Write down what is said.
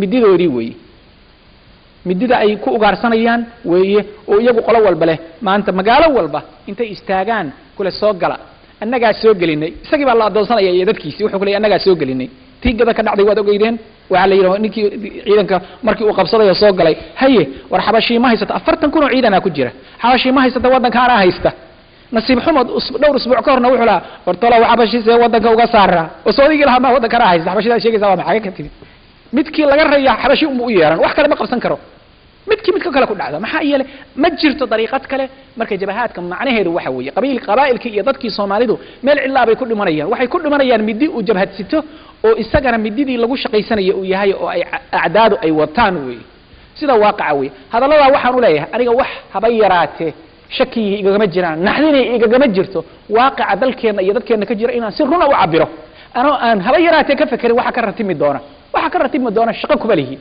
mididoodii weeye midida ay ku ugaarsanayaan weeye oo iyagu qolo walba leh maanta magaalo walba intay istaagaan kula soo gala annagaa soo gelinay isagii baa la adoonsanaya iyo dadkiisii wuxuu ku leeyahay annagaa soo gelinay tiigada ka dhacday waad ogeydeen waxa la yiraahdo ninkii ciidanka markii uu qabsaday soo galay haye war xabashi ma haysata 40 kun oo ciidan ku jira xabashi ma haysata wadankaana haysta nasiib xumad dhowr usbuuc ka horna wuxuu la wartala xabashi see wadanka uga saara oo soodigi laha ma wadanka haysta xabashida sheegaysa waa maxay ka timid midkii laga reeyaa xabashi uu yeeran wax kale ma qabsan karo midkii kale ku dhacda maxaa yeelay ma jirto dariiqad kale marka jabahaadka macnaheedu waxa weeye qabaa'ilka iyo dadkii Soomaalidu meel cilaa bay ku dhimanayaan waxay ku dhimanayaan midi uu jabhad sito oo isagana mididii lagu shaqaysanayo uu yahay oo ay acdaadu ay wataan weey sida waaqaca weey hadalada waxaan u leeyahay aniga wax haba yaraatee shaki igagama jiraan naxdinay igagama jirto waaqaca dalkeena iyo dadkeena ka jira inaan si runa u cabiro aan haba yaraatee ka fakirin waxa ka ratimi doona shaqo ku balihi